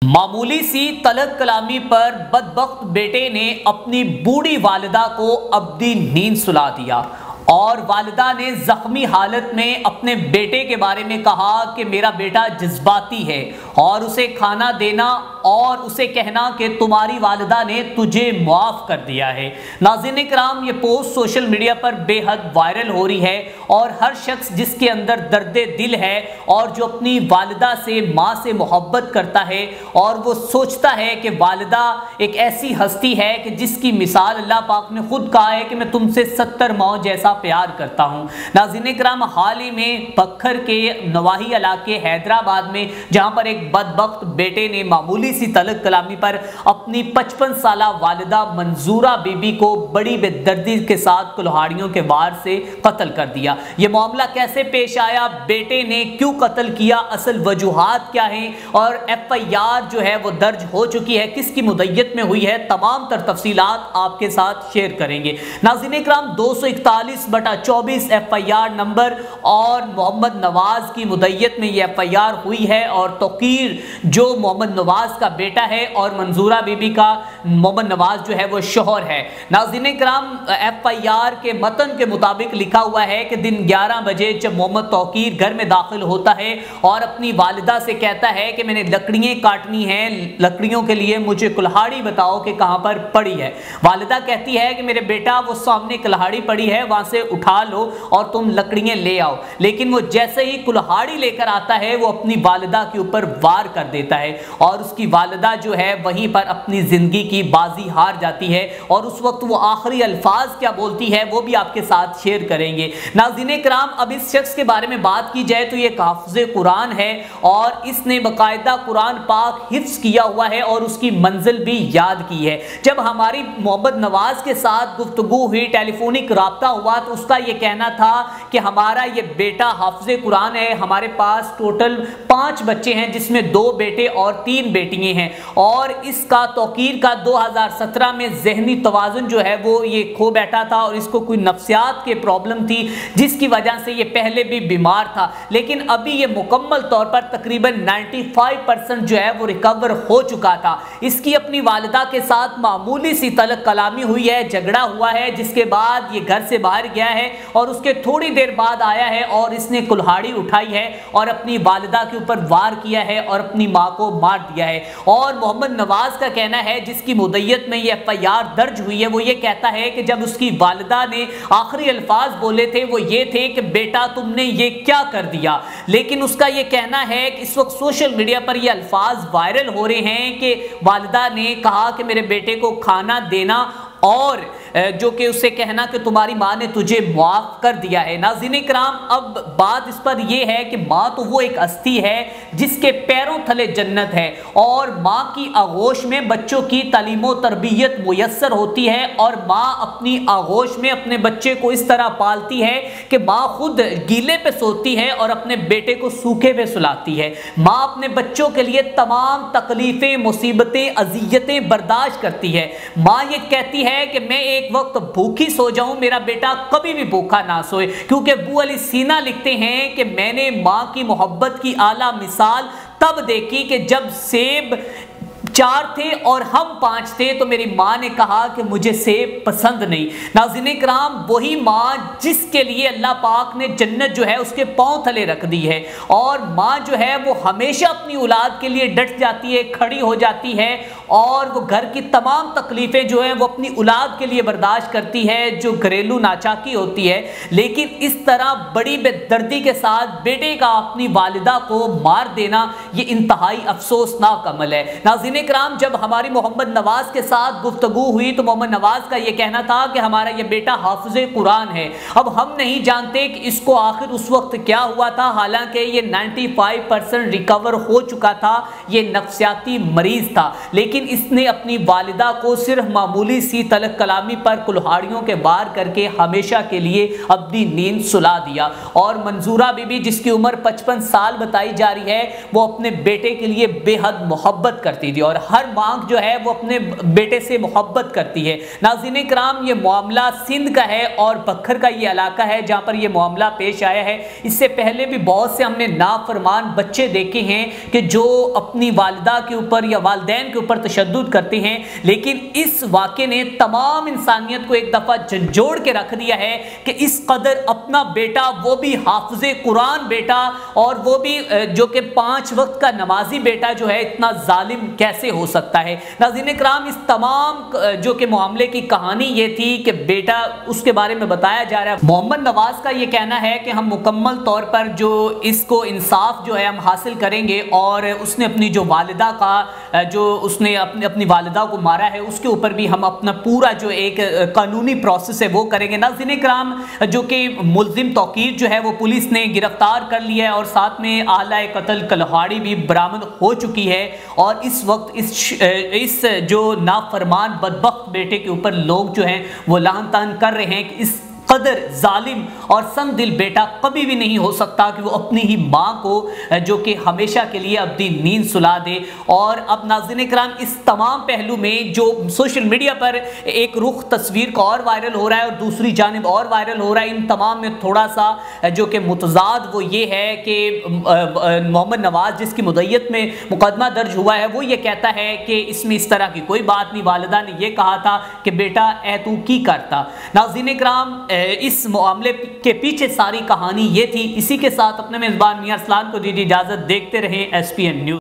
मामूली सी तलक कलामी पर बदबख्त बेटे ने अपनी बूढ़ी वालिदा को अब्दी नींद सुला दिया और वालिदा ने जख्मी हालत में अपने बेटे के बारे में कहा कि मेरा बेटा जज्बाती है और उसे खाना देना और उसे कहना कि तुम्हारी वालिदा ने तुझे मुआफ़ कर दिया है। नाज़रीन इकराम, ये पोस्ट सोशल मीडिया पर बेहद वायरल हो रही है और हर शख्स जिसके अंदर दर्द दिल है और जो अपनी वालिदा से, माँ से मोहब्बत करता है और वो सोचता है कि वालिदा एक ऐसी हस्ती है कि जिसकी मिसाल अल्लाह पाक ने खुद कहा है कि मैं तुमसे 70 माओ जैसा प्यार करता हूँ। नाज़रीन इकराम, हाल ही में बखर के नवाही इलाके हैदराबाद में जहाँ पर एक बदबख्त बेटे ने मामूली सी तलक कलामी पर अपनी 55 साला वालिदा मंजूरा बीबी को बड़ी बेदर्दी के साथ कुल्हाड़ियों के वार से कत्ल कर दिया। ये मामला कैसे पेश आया, बेटे ने क्यों कत्ल किया, असल वजूहात क्या हैं और FIR जो है वो दर्ज हो चुकी है, किसकी मुद्दत में हुई है, तमाम तर तफसीलात आपके साथ शेयर करेंगे। नाज़रीन इकराम, 241/24 FIR नंबर और मोहम्मद नवाज की मुद्दत में ये FIR हुई है और तौकीर जो मोहम्मद नवाज का बेटा है और मंजूरा बीबी का मोहम्मद नवाज जो है वो शोहर है। नाज़रीन इकराम, FIR के मतन के मुताबिक लिखा हुआ है कि दिन 11 बजे जब मोहम्मद तौकीर घर में दाखिल होता है और अपनी वालिदा से कहता है कि मैंने लकड़ियाँ काटनी हैं, लकड़ियों के लिए मुझे कुल्हाड़ी बताओ कि कहाँ पर पड़ी है। वालिदा कहती है कि मेरे बेटा वो सामने कुल्हाड़ी पड़ी है, वहाँ से उठा लो और तुम लकड़ियाँ ले आओ। लेकिन वो जैसे ही कुल्हाड़ी लेकर आता है वो अपनी वालिदा के ऊपर वार कर देता है और उसकी वालिदा जो है वहीं पर अपनी ज़िंदगी की बाजी हार जाती है और उस वक्त वो आखिरी अल्फाज क्या बोलती है वो भी आपके साथ शेयर करेंगे। नाज़रीन इकराम, अब इस शख्स के बारे में बात की जाए तो ये हाफ़िज़ कुरान है और इसने बाकायदा कुरान पाक हिफ्ज़ किया हुआ है और उसकी मंजिल भी याद की है। जब हमारी मोहम्मद नवाज के साथ गुफ्तगू हुई, टेलीफोनिक राब्ता हुआ, तो उसका ये कहना था कि हमारा ये बेटा हाफ़िज़ कुरान है, हमारे पास टोटल 5 बच्चे हैं जिसमें 2 बेटे और 3 बेटियां हैं और इसका तौकीर का 2017 में ज़हनी तवाज़ुन जो है वो ये खो बैठा था और इसको कोई नफ्सियात के प्रॉब्लम थी जिसकी वजह से ये पहले भी बीमार था, लेकिन अभी ये मुकम्मल तौर पर तकरीबन 95% जो है वो रिकवर हो चुका था। इसकी अपनी वालिदा के साथ मामूली सी तलक कलामी हुई है, झगड़ा हुआ है, जिसके बाद ये घर से बाहर गया है और उसके थोड़ी देर बाद आया है और इसने कुल्हाड़ी उठाई है और अपनी वालिदा के ऊपर वार किया है और अपनी माँ को मार दिया है। और मोहम्मद नवाज का कहना है, जिसकी मुद्दत में ये FIR दर्ज हुई है, वो ये कहता है कि जब उसकी वालिदा ने आखिरी अल्फाज बोले थे वो ये थे कि बेटा तुमने ये क्या कर दिया। लेकिन उसका ये कहना है कि इस वक्त सोशल मीडिया पर ये अल्फाज वायरल हो रहे हैं कि वालिदा ने कहा कि मेरे बेटे को खाना देना और जो कि उससे कहना कि तुम्हारी माँ ने तुझे मुआफ़ कर दिया है। नाज़रीन इकराम, अब बात इस पर यह है कि माँ तो वो एक हस्ती है जिसके पैरों थले जन्नत है और माँ की आगोश में बच्चों की तालीम व तरबियत मुयस्सर होती है और माँ अपनी आगोश में अपने बच्चे को इस तरह पालती है कि माँ खुद गीले पे सोती है और अपने बेटे को सूखे पे सुलाती है। माँ अपने बच्चों के लिए तमाम तकलीफ़ें, मुसीबतें, अज़ियतें बर्दाश्त करती है। माँ ये कहती है कि मैं एक वक्त भूखी सो जाऊं, मेरा बेटा कभी भी भूखा ना सोए, क्योंकि अबू अली सीना लिखते हैं कि मैंने माँ की मोहब्बत की आला मिसाल तब देखी कि जब सेब 4 थे और हम 5 थे तो मेरी माँ ने कहा कि मुझे सेब पसंद नहीं। नाज़रीन इकराम, वही माँ जिसके लिए अल्लाह पाक ने जन्नत जो है उसके पांव थले रख दी है और माँ जो है वो हमेशा अपनी औलाद के लिए डट जाती है, खड़ी हो जाती है और वो घर की तमाम तकलीफ़ें जो हैं वो अपनी औलाद के लिए बर्दाश्त करती है, जो घरेलू नाचाकी होती है। लेकिन इस तरह बड़ी बेदर्दी के साथ बेटे का अपनी वालिदा को मार देना ये इंतहाई अफसोसनाक अमल है। नाज़रीन इकराम, जब हमारी मोहम्मद नवाज के साथ गुफ्तगू हुई तो मोहम्मद नवाज का ये कहना था कि हमारा ये बेटा हाफ़िज़ कुरान है। अब हम नहीं जानते कि इसको आखिर उस वक्त क्या हुआ था, हालांकि ये 95% रिकवर हो चुका था, ये नफ्सियाती मरीज था, लेकिन इसने अपनी वालिदा को सिर्फ मामूली सी तलक कलामी पर कुल्हाड़ियों के वार करके हमेशा के लिए अपनी नींद सुला दिया। और मंजूरा बीबी, जिसकी उम्र 55 साल बताई जा रही है, वो अपने बेटे के लिए बेहद मोहब्बत करती थी और اور ہر ماں جو ہے وہ اپنے بیٹے سے محبت کرتی ہے۔ ناظرین کرام، یہ معاملہ سندھ کا ہے اور بکھر کا یہ علاقہ ہے جہاں پر یہ معاملہ پیش آیا ہے۔ اس سے پہلے بھی بہت سے ہم نے نافرمان بچے دیکھے ہیں کہ جو اپنی والدہ کے اوپر یا والدین کے اوپر تشدد کرتے ہیں، لیکن اس واقعے نے تمام انسانیت کو ایک دفعہ جھنجھوڑ کے رکھ دیا ہے کہ اس قدر اپنا بیٹا، وہ بھی حافظ قرآن بیٹا اور وہ بھی جو کہ 5 وقت کا نمازی بیٹا جو ہے، اتنا ظالم کیسے ہو سکتا ہے۔ ناظرین کرام، اس تمام جو کہ معاملے کی کہانی یہ تھی کہ بیٹا اس کے بارے میں بتایا جا رہا ہے۔ محمد نواز کا یہ کہنا ہے کہ ہم مکمل طور پر جو اس کو انصاف جو ہے ہم حاصل کریں گے، اور اس نے اپنی جو والدہ کا جو اس نے اپنی والدہ کو مارا ہے اس کے اوپر بھی ہم اپنا پورا جو ایک قانونی پروسیس ہے وہ کریں گے۔ ناظرین کرام، جو کہ ملزم توقیر جو ہے وہ پولیس نے گرفتار کر لیا ہے اور ساتھ میں آلہ قتل کلہاڑی بھی برآمد ہو چکی ہے، اور اس وقت اس جو نافرمان بدبخت بیٹے کے اوپر لوگ جو ہیں وہ لعن طعن کر رہے ہیں کہ اس قدر ظالم اور سنگ دل بیٹا کبھی بھی نہیں ہو سکتا کہ وہ اپنی ہی ماں کو جو کہ ہمیشہ کے لیے ابدی نیند سلا دے۔ اور اب ناظرین کرام، اس تمام پہلو میں جو سوشل میڈیا پر ایک رخ تصویر کا اور وائرل ہو رہا ہے اور دوسری جانب اور وائرل ہو رہا ہے، ان تمام میں تھوڑا سا جو کہ متضاد وہ یہ ہے کہ محمد نواز جس کی مدعیت میں مقدمہ درج ہوا ہے وہ یہ کہتا ہے کہ اس میں اس طرح کی کوئی بات نہیں، والدہ نے یہ کہا تھا کہ بیٹا اے تو کی کرتا۔ ناظرین کرام، اس معاملے کے پیچھے ساری کہانی یہ تھی۔ اسی کے ساتھ اپنے میزبان میاں ارسلان کو دیجیے اجازت، دیکھتے رہیں SPN نیوز۔